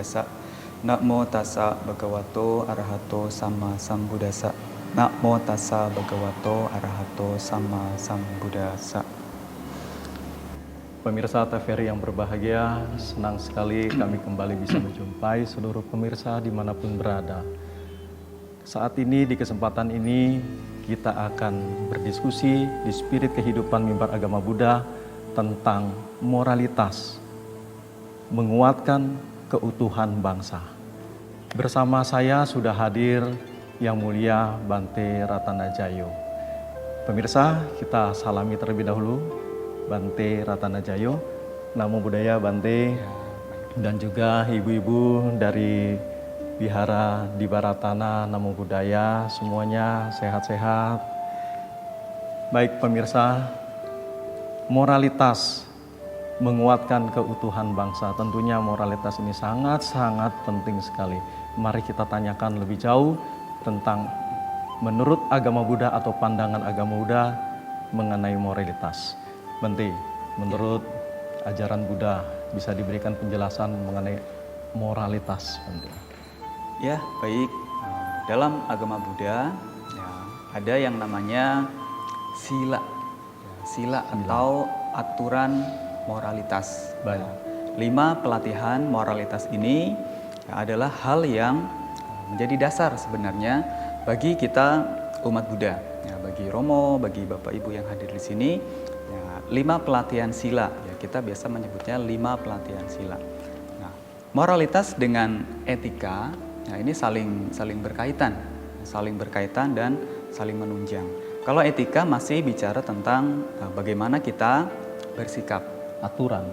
Sambuddhassa. Namo tassa bhagavato arahato sama sambuddhassa. Namo tassa bhagavato arahato sama sambuddhassa. Pemirsa TVRI yang berbahagia, senang sekali kami kembali bisa menjumpai seluruh pemirsa dimanapun berada. Saat ini, di kesempatan ini, kita akan berdiskusi di spirit kehidupan mimbar agama Buddha tentang moralitas, menguatkan keutuhan bangsa. Bersama saya sudah hadir Yang Mulia Bante Ratanajayo. Pemirsa, kita salami terlebih dahulu Bante Ratanajayo. Namo Buddhaya Bante, dan juga ibu-ibu dari Wihara di Baratana. Namo Buddhaya, semuanya sehat-sehat. Baik pemirsa, moralitas menguatkan keutuhan bangsa. Tentunya moralitas ini sangat-sangat penting sekali. Mari kita tanyakan lebih jauh tentang menurut agama Buddha atau pandangan agama Buddha mengenai moralitas. Bante, menurut ajaran Buddha bisa diberikan penjelasan mengenai moralitas, Bante? Ya, baik. Dalam agama Buddha ya, ada yang namanya sila. Sila atau aturan moralitas. Baik. 5 pelatihan moralitas ini ya, adalah hal yang menjadi dasar sebenarnya bagi kita umat Buddha. Ya, bagi Romo, bagi Bapak Ibu yang hadir di sini, ya, 5 pelatihan sila. Ya, kita biasa menyebutnya 5 pelatihan sila. Nah, moralitas dengan etika, ya, ini saling berkaitan dan saling menunjang. Kalau etika masih bicara tentang bagaimana kita bersikap. Aturan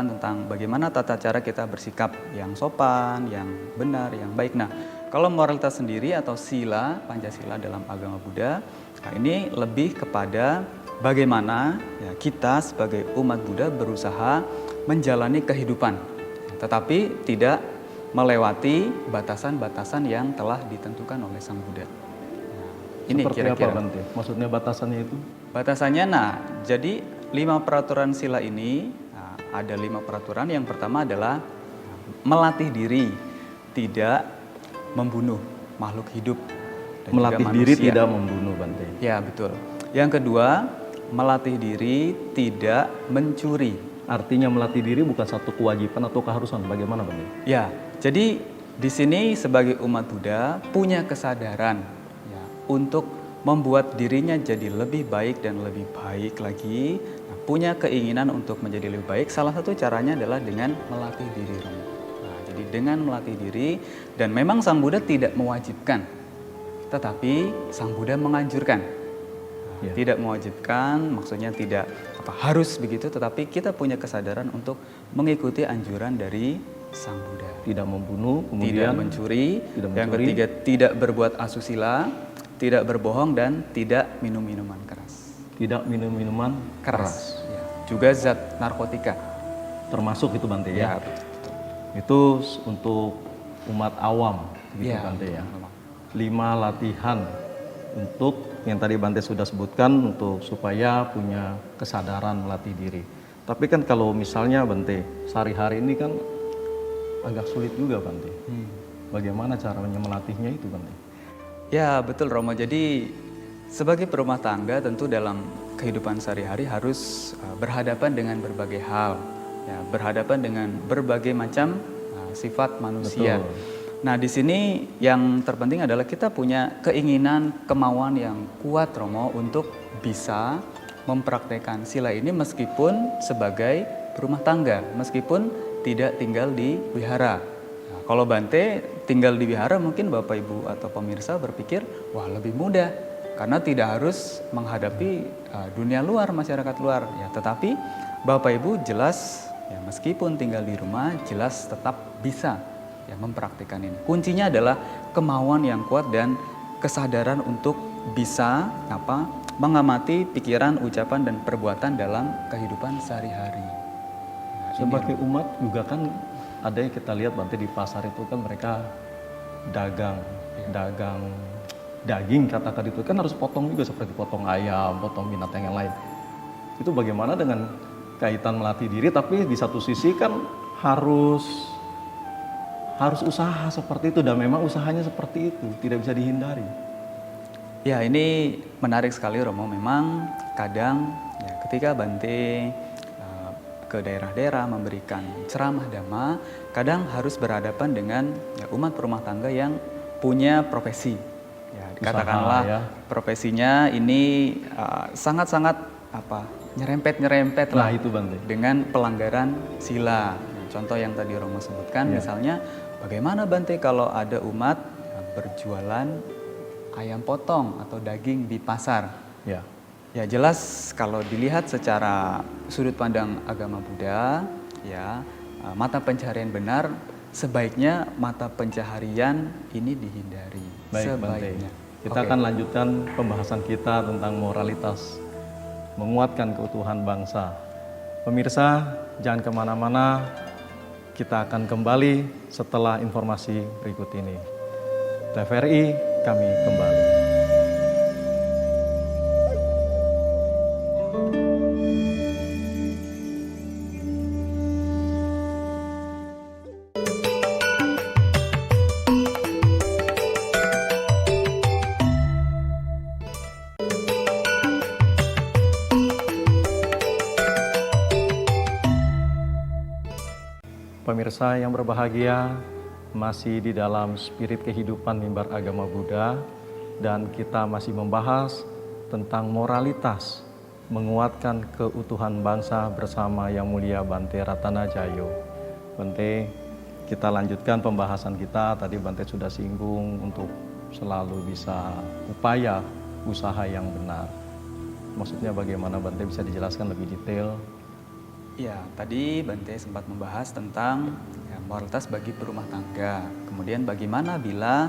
tentang bagaimana tata cara kita bersikap yang sopan, yang benar, yang baik. Nah, kalau moralitas sendiri atau sila, Pancasila dalam agama Buddha, nah ini lebih kepada bagaimana ya, kita sebagai umat Buddha berusaha menjalani kehidupan, tetapi tidak melewati batasan-batasan yang telah ditentukan oleh Sang Buddha. Ini seperti kira-kira apa, Bante? Maksudnya batasannya itu? Batasannya, nah, jadi 5 peraturan sila ini, nah, ada 5 peraturan. Yang pertama adalah melatih diri tidak membunuh makhluk hidup dan melatih juga diri manusia. Tidak membunuh, Bante. Ya, betul. Yang kedua, melatih diri tidak mencuri. Artinya melatih diri bukan satu kewajiban atau keharusan. Bagaimana, Bante? Ya, jadi di sini sebagai umat Buddha punya kesadaran untuk membuat dirinya jadi lebih baik dan lebih baik lagi. Nah, punya keinginan untuk menjadi lebih baik, salah satu caranya adalah dengan melatih diri. Nah, jadi dengan melatih diri, dan memang Sang Buddha tidak mewajibkan, tetapi Sang Buddha menganjurkan. Nah, tidak mewajibkan, maksudnya tidak harus begitu, tetapi kita punya kesadaran untuk mengikuti anjuran dari Sang Buddha. Tidak membunuh, kemudian tidak mencuri, yang ketiga tidak berbuat asusila, tidak berbohong, dan tidak minum minuman keras. Tidak minum minuman keras. Ya. Juga zat narkotika. Termasuk itu, Bante, ya? Betul. Itu untuk umat awam, gitu Ya, Bante, ya? 5 latihan untuk yang tadi Bante sudah sebutkan, untuk supaya punya kesadaran melatih diri. Tapi kan kalau misalnya, Bante, sehari-hari ini kan agak sulit juga, Bante. Bagaimana caranya melatihnya itu, Bante? Ya, betul, Romo. Jadi sebagai perumah tangga tentu dalam kehidupan sehari-hari harus berhadapan dengan berbagai hal, ya, berhadapan dengan berbagai macam sifat manusia. Betul. Nah, di sini yang terpenting adalah kita punya keinginan, kemauan yang kuat, Romo, untuk bisa mempraktekkan sila ini meskipun sebagai perumah tangga, meskipun tidak tinggal di wihara. Kalau Bante tinggal di wihara, mungkin Bapak Ibu atau pemirsa berpikir, wah lebih mudah karena tidak harus menghadapi dunia luar, masyarakat luar. Ya, tetapi Bapak Ibu jelas ya, meskipun tinggal di rumah jelas tetap bisa ya, mempraktikkan ini. Kuncinya adalah kemauan yang kuat dan kesadaran untuk bisa mengamati pikiran, ucapan, dan perbuatan dalam kehidupan sehari-hari. Nah, sebagai umat juga kan ada yang kita lihat, Bante, di pasar itu kan mereka dagang daging, katakan itu kan harus potong juga seperti potong ayam, potong binatang yang lain. Itu bagaimana dengan kaitan melatih diri, tapi di satu sisi kan harus harus usaha seperti itu dan memang usahanya seperti itu, tidak bisa dihindari. Ya, ini menarik sekali Romo. Memang kadang ya, ketika Bante ke daerah-daerah memberikan ceramah dhamma, kadang harus berhadapan dengan ya, umat berumah tangga yang punya profesi. Ya, katakanlah ya. profesinya ini sangat-sangat nyerempet-nyerempet lah Nah, itu Bante. dengan pelanggaran sila. Nah, contoh yang tadi Romo sebutkan, misalnya bagaimana Bante kalau ada umat yang berjualan ayam potong atau daging di pasar? Ya. Ya jelas kalau dilihat secara sudut pandang agama Buddha, ya mata pencaharian benar sebaiknya mata pencaharian ini dihindari. Baik, Sebaiknya. Bante. Kita akan lanjutkan pembahasan kita tentang moralitas, menguatkan keutuhan bangsa. Pemirsa, jangan kemana-mana, kita akan kembali setelah informasi berikut ini. TVRI, kami kembali. Pemirsa yang berbahagia, masih di dalam spirit kehidupan mimbar agama Buddha dan kita masih membahas tentang moralitas, menguatkan keutuhan bangsa bersama Yang Mulia Bante Ratanajayo. Bante, kita lanjutkan pembahasan kita. Tadi Bante sudah singgung untuk selalu bisa upaya usaha yang benar. Maksudnya bagaimana Bante, bisa dijelaskan lebih detail? Ya, tadi Bante sempat membahas tentang ya, moralitas bagi berumah tangga. Kemudian bagaimana bila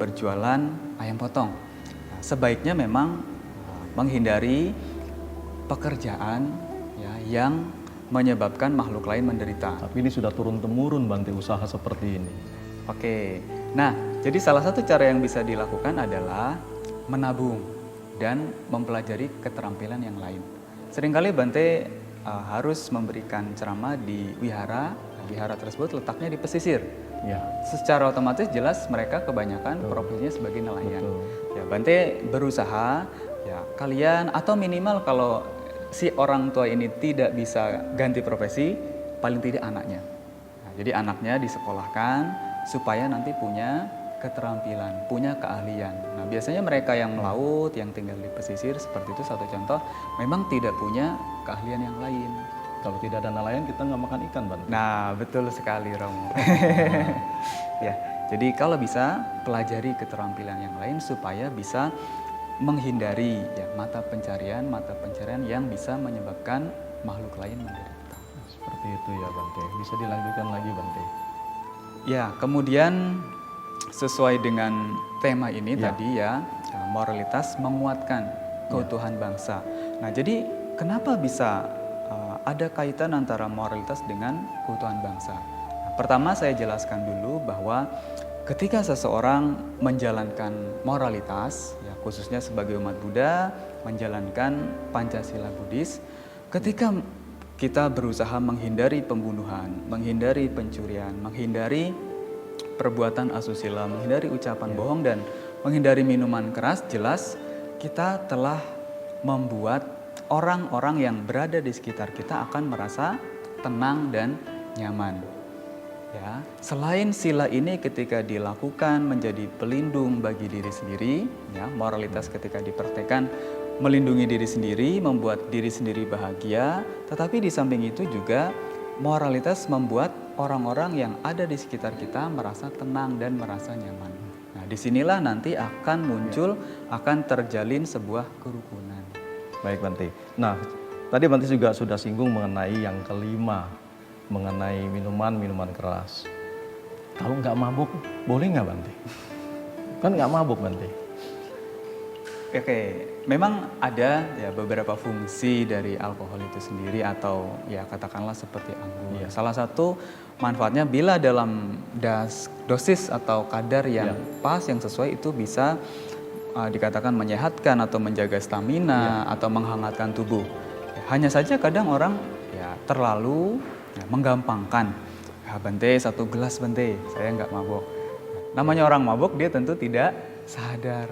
berjualan ayam potong. Nah, sebaiknya memang menghindari pekerjaan ya, yang menyebabkan makhluk lain menderita. Tapi ini sudah turun-temurun Bante usaha seperti ini. Oke, nah jadi salah satu cara yang bisa dilakukan adalah menabung dan mempelajari keterampilan yang lain. Seringkali Bante harus memberikan ceramah di wihara. Wihara tersebut letaknya di pesisir. Ya. Secara otomatis jelas mereka kebanyakan profesinya sebagai nelayan. Betul. Ya, Bante berusaha ya kalian atau minimal kalau si orang tua ini tidak bisa ganti profesi, paling tidak anaknya. Nah, jadi anaknya disekolahkan supaya nanti punya keterampilan, punya keahlian. Nah, biasanya mereka yang melaut, yang tinggal di pesisir seperti itu satu contoh, memang tidak punya keahlian yang lain. Kalau tidak ada nelayan, kita nggak makan ikan, Bante. Nah, betul sekali Romo. Ya, jadi kalau bisa pelajari keterampilan yang lain supaya bisa menghindari ya mata pencarian yang bisa menyebabkan makhluk lain menderita. Seperti itu ya Bante. Bisa dilanjutkan lagi Bante. Ya, kemudian sesuai dengan tema ini tadi ya, moralitas menguatkan keutuhan bangsa. Nah, jadi kenapa bisa ada kaitan antara moralitas dengan keutuhan bangsa? Nah, pertama saya jelaskan dulu bahwa ketika seseorang menjalankan moralitas, ya khususnya sebagai umat Buddha, menjalankan Pancasila Buddhis, ketika kita berusaha menghindari pembunuhan, menghindari pencurian, menghindari perbuatan asusila, menghindari ucapan bohong dan menghindari minuman keras, jelas kita telah membuat orang-orang yang berada di sekitar kita akan merasa tenang dan nyaman. Ya, selain sila ini ketika dilakukan menjadi pelindung bagi diri sendiri, ya, moralitas ketika dipraktekkan melindungi diri sendiri, membuat diri sendiri bahagia, tetapi di samping itu juga moralitas membuat orang-orang yang ada di sekitar kita merasa tenang dan merasa nyaman. Nah, disinilah nanti akan muncul, akan terjalin sebuah kerukunan. Baik Bante. Nah, tadi Bante juga sudah singgung mengenai yang kelima, mengenai minuman keras. Kalau nggak mabuk, boleh nggak Bante? Kan nggak mabuk Bante. Oke, memang ada ya beberapa fungsi dari alkohol itu sendiri atau ya katakanlah seperti anggur. Ya, salah satu manfaatnya bila dalam dosis atau kadar yang pas, yang sesuai itu bisa dikatakan menyehatkan atau menjaga stamina atau menghangatkan tubuh. Ya, hanya saja kadang orang ya terlalu menggampangkan ya Bante 1 gelas Bante, saya nggak mabok. Namanya orang mabok dia tentu tidak sadar.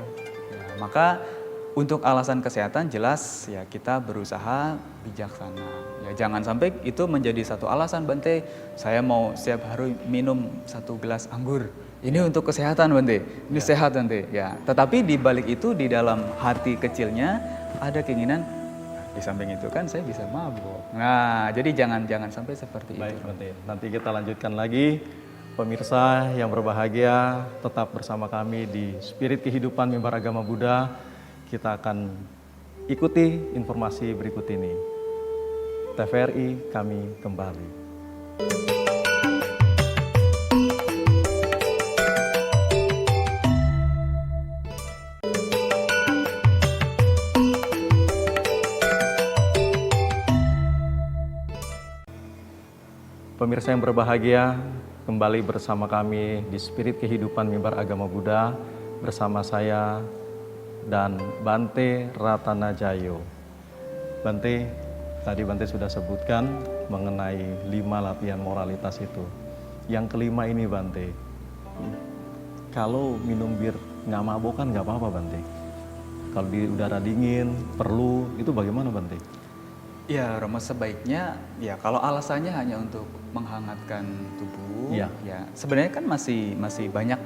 Ya, maka untuk alasan kesehatan jelas ya kita berusaha bijaksana. Ya jangan sampai itu menjadi satu alasan Bante, saya mau setiap hari minum 1 gelas anggur. Ini untuk kesehatan Bante, ini sehat Bante. Ya, tetapi di balik itu di dalam hati kecilnya ada keinginan di samping itu kan saya bisa mabuk. Nah, jadi jangan sampai seperti Baik, itu. Bante. Nanti kita lanjutkan lagi. Pemirsa yang berbahagia, tetap bersama kami di Spirit Kehidupan Mimbar Agama Buddha. Kita akan ikuti informasi berikut ini. TVRI kami kembali. Pemirsa yang berbahagia, kembali bersama kami di Spirit Kehidupan Mimbar Agama Buddha bersama saya dan Bante Ratanajayo. Bante, tadi Bante sudah sebutkan mengenai 5 latihan moralitas itu. Yang kelima ini Bante, kalau minum bir nggak mabok kan nggak apa-apa Bante. Kalau di udara dingin perlu, itu bagaimana Bante? Ya, Romo sebaiknya ya kalau alasannya hanya untuk menghangatkan tubuh, Iya. ya sebenarnya kan masih banyak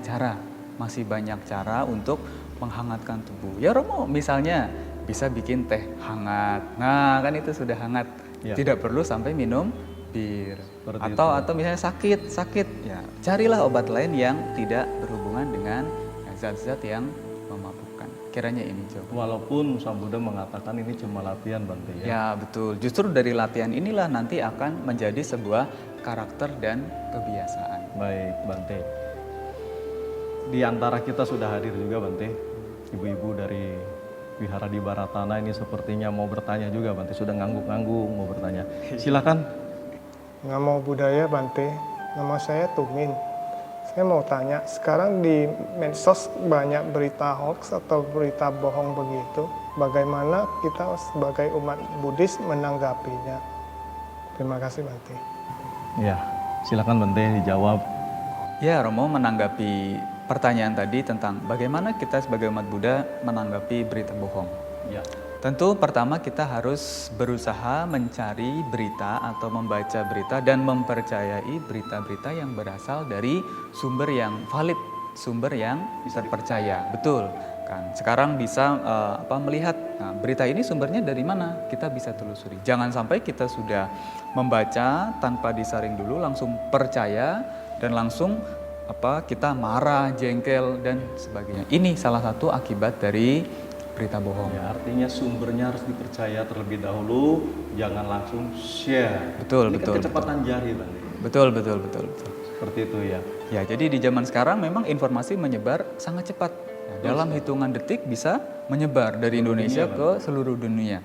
cara untuk menghangatkan tubuh. Ya Romo misalnya bisa bikin teh hangat. Nah, kan itu sudah hangat. Iya. Tidak perlu sampai minum bir. Seperti Atau misalnya sakit, ya carilah obat lain yang tidak berhubungan dengan zat-zat yang memabukkan. Kiranya ini Jo. Walaupun Sang Buddha mengatakan ini cuma latihan Bante ya. Ya betul, justru dari latihan inilah nanti akan menjadi sebuah karakter dan kebiasaan. Baik Bante. Di antara kita sudah hadir juga Bante, ibu-ibu dari Wihara di Baratana ini sepertinya mau bertanya juga Bante, sudah ngangguk-ngangguk mau bertanya. Silakan. Namo Buddhaya Bante, nama saya Tumin. Saya mau tanya, sekarang di medsos banyak berita hoax atau berita bohong begitu. Bagaimana kita sebagai umat Buddhis menanggapinya? Terima kasih Bante. Ya, silakan Bante dijawab. Ya Romo menanggapi pertanyaan tadi tentang bagaimana kita sebagai umat Buddha menanggapi berita bohong. Ya. Tentu pertama kita harus berusaha mencari berita atau membaca berita dan mempercayai berita-berita yang berasal dari sumber yang valid, sumber yang terpercaya. Betul kan? Sekarang bisa melihat berita ini sumbernya dari mana? Kita bisa telusuri. Jangan sampai kita sudah membaca tanpa disaring dulu langsung percaya dan langsung kita marah, jengkel dan sebagainya. Ini salah satu akibat dari berita bohong. Ya, artinya sumbernya harus dipercaya terlebih dahulu, jangan langsung share. Betul, ini betul. Kan kecepatan jari Bante. Betul. Seperti itu ya. Ya, jadi di zaman sekarang memang informasi menyebar sangat cepat. Ya, dalam hitungan detik bisa menyebar dari Indonesia ke seluruh dunia.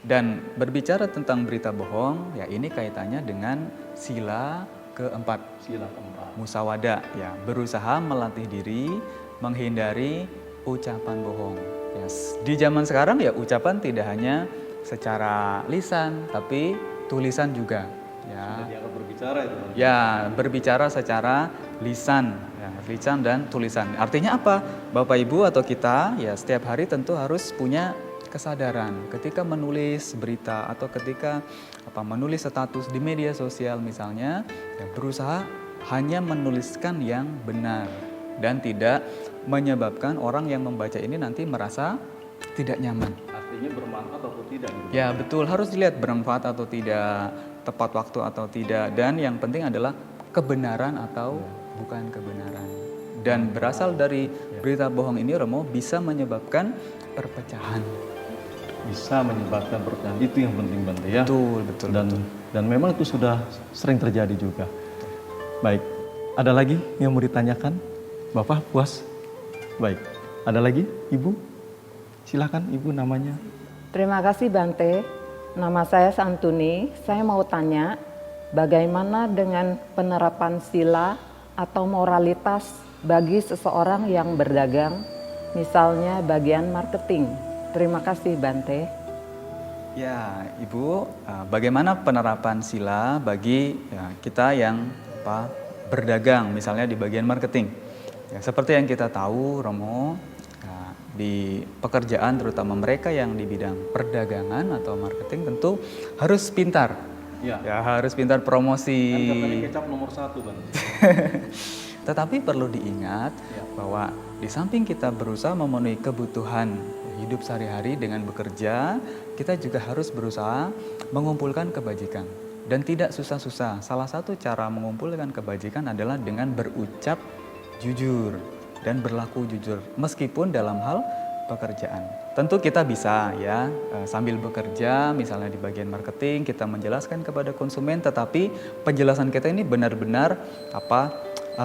Dan berbicara tentang berita bohong, ya ini kaitannya dengan sila keempat. Sila keempat. Musawada, ya berusaha melatih diri menghindari ucapan bohong. Yes. Di zaman sekarang ya ucapan tidak hanya secara lisan, tapi tulisan juga. Ya. Dianggap berbicara itu Bante. Ya, berbicara secara lisan, ya, lisan dan tulisan. Artinya apa? Bapak Ibu atau kita ya setiap hari tentu harus punya kesadaran ketika menulis berita atau ketika menulis status di media sosial misalnya, ya, berusaha hanya menuliskan yang benar dan tidak menyebabkan orang yang membaca ini nanti merasa tidak nyaman. Artinya bermanfaat atau tidak? Ya betul, harus dilihat bermanfaat atau tidak, tepat waktu atau tidak, dan yang penting adalah kebenaran atau bukan kebenaran. Dan berasal dari berita bohong ini Romo bisa menyebabkan perpecahan. Bisa menyebabkan perpecahan, itu yang penting Bante ya. Betul. Dan memang itu sudah sering terjadi juga. Baik, ada lagi yang mau ditanyakan? Bapak puas? Baik, ada lagi Ibu? Silakan Ibu namanya. Terima kasih Bante, nama saya Santuni. Saya mau tanya, bagaimana dengan penerapan sila atau moralitas bagi seseorang yang berdagang, misalnya bagian marketing? Terima kasih Bante. Ya Ibu, bagaimana penerapan sila bagi kita yang berdagang, misalnya di bagian marketing. Ya, seperti yang kita tahu, Romo, ya, di pekerjaan terutama mereka yang di bidang perdagangan atau marketing tentu harus pintar. Ya. Ya, harus pintar promosi. Kan katanya kecap nomor 1, Bang. Tetapi perlu diingat bahwa di samping kita berusaha memenuhi kebutuhan hidup sehari-hari dengan bekerja, kita juga harus berusaha mengumpulkan kebajikan. Dan tidak susah-susah. Salah satu cara mengumpulkan kebajikan adalah dengan berucap jujur dan berlaku jujur meskipun dalam hal pekerjaan. Tentu kita bisa ya sambil bekerja misalnya di bagian marketing kita menjelaskan kepada konsumen, tetapi penjelasan kita ini benar-benar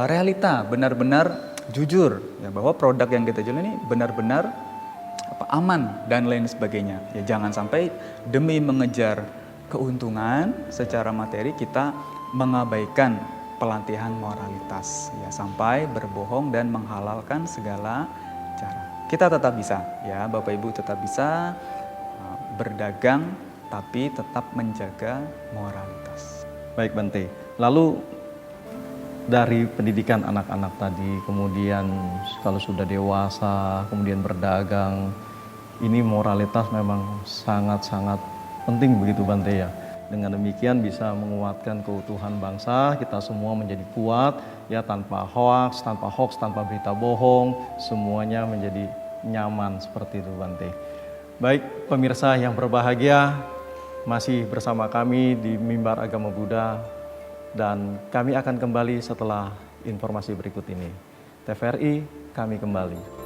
realita, benar-benar jujur ya, bahwa produk yang kita jual ini benar-benar aman dan lain sebagainya. Ya jangan sampai demi mengejar keuntungan secara materi kita mengabaikan pelatihan moralitas ya, sampai berbohong dan menghalalkan segala cara. Kita tetap bisa ya, Bapak Ibu tetap bisa berdagang tapi tetap menjaga moralitas. Baik Bante, lalu dari pendidikan anak-anak tadi, kemudian kalau sudah dewasa, kemudian berdagang, ini moralitas memang sangat-sangat penting begitu Bante ya. Dengan demikian bisa menguatkan keutuhan bangsa, kita semua menjadi kuat ya, tanpa hoaks, tanpa berita bohong, semuanya menjadi nyaman seperti itu Bante. Baik pemirsa yang berbahagia, masih bersama kami di Mimbar Agama Buddha dan kami akan kembali setelah informasi berikut ini. TVRI, kami kembali.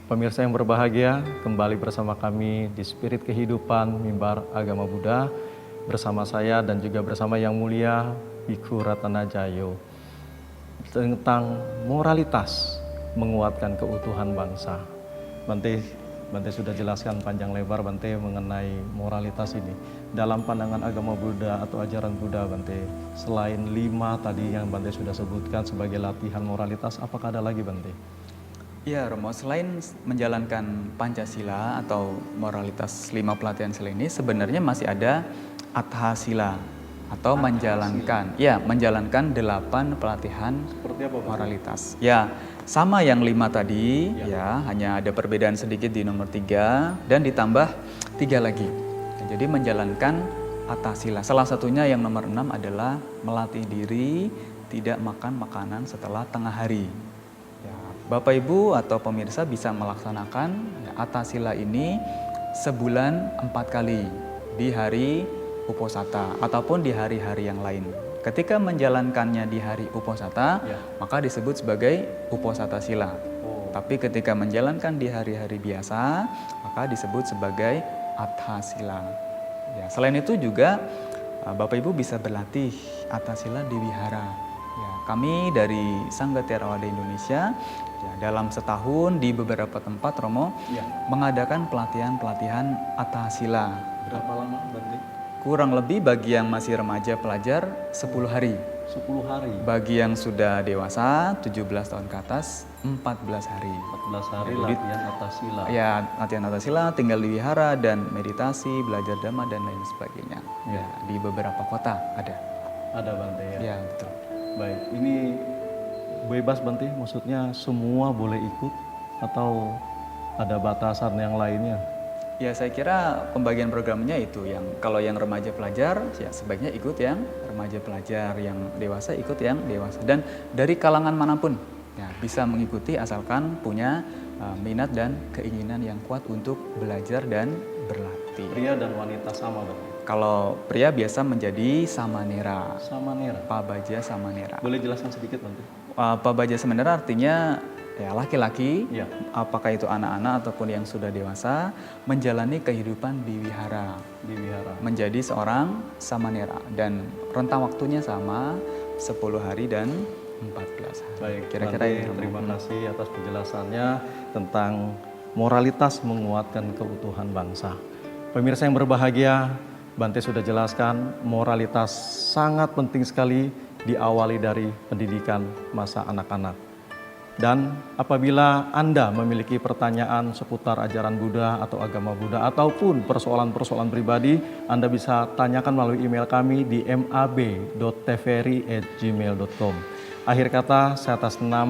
Pemirsa yang berbahagia, kembali bersama kami di Spirit Kehidupan Mimbar Agama Buddha bersama saya dan juga bersama Yang Mulia Bhikkhu Ratanajayo tentang moralitas menguatkan keutuhan bangsa. Bante sudah jelaskan panjang lebar Bante mengenai moralitas ini. Dalam pandangan agama Buddha atau ajaran Buddha Bante, selain 5 tadi yang Bante sudah sebutkan sebagai latihan moralitas, apakah ada lagi Bante? Ya Romo, selain menjalankan Pancasila atau moralitas 5 pelatihan sila ini, sebenarnya masih ada Atthasila atau menjalankan 8 pelatihan moralitas. Ya, sama yang 5 tadi ya, hanya ada perbedaan sedikit di nomor 3 dan ditambah 3 lagi. Ya, jadi menjalankan Atthasila. Salah satunya yang nomor 6 adalah melatih diri tidak makan makanan setelah tengah hari. Bapak Ibu atau pemirsa bisa melaksanakan Atthasila ini sebulan 4 kali di hari Uposatha ataupun di hari-hari yang lain. Ketika menjalankannya di hari Uposatha, maka disebut sebagai Uposatha Sila. Tapi ketika menjalankan di hari-hari biasa, maka disebut sebagai Atthasila. Ya, selain itu juga Bapak Ibu bisa berlatih Atthasila di wihara. Ya, kami dari Sangga Theravada Indonesia dalam setahun di beberapa tempat Romo mengadakan pelatihan Atthasila. Berapa lama Bante? Kurang lebih bagi yang masih remaja pelajar 10 hari. 10 hari. Bagi yang sudah dewasa 17 tahun ke atas 14 hari. 14 hari latihan Atthasila. Ya, latihan Atthasila, tinggal di wihara dan meditasi, belajar dhamma dan lain sebagainya. Ya, di beberapa kota ada. Ada Bante ya. Ya, betul. Baik, ini bebas Bante, maksudnya semua boleh ikut atau ada batasan yang lainnya? Ya, saya kira pembagian programnya itu yang kalau yang remaja pelajar ya sebaiknya ikut yang remaja pelajar, yang dewasa ikut yang dewasa, dan dari kalangan manapun ya bisa mengikuti asalkan punya minat dan keinginan yang kuat untuk belajar dan berlatih. Pria dan wanita sama Bante? Kalau pria biasa menjadi samanera. Samanera. Pabaja samanera. Boleh jelaskan sedikit Bante? Pabaja samanera artinya ya laki-laki, Ya. apakah itu anak-anak ataupun yang sudah dewasa, menjalani kehidupan di wihara. Di wihara. Menjadi seorang samanera dan rentang waktunya sama 10 hari dan 14 hari. Baik, Kira-kira Bante, itu. terima kasih atas penjelasannya tentang moralitas menguatkan keutuhan bangsa. Pemirsa yang berbahagia, Bante sudah jelaskan moralitas sangat penting sekali diawali dari pendidikan masa anak-anak. Dan apabila Anda memiliki pertanyaan seputar ajaran Buddha atau agama Buddha ataupun persoalan-persoalan pribadi, Anda bisa tanyakan melalui email kami di mab.tvri@gmail.com. Akhir kata, saya atas nama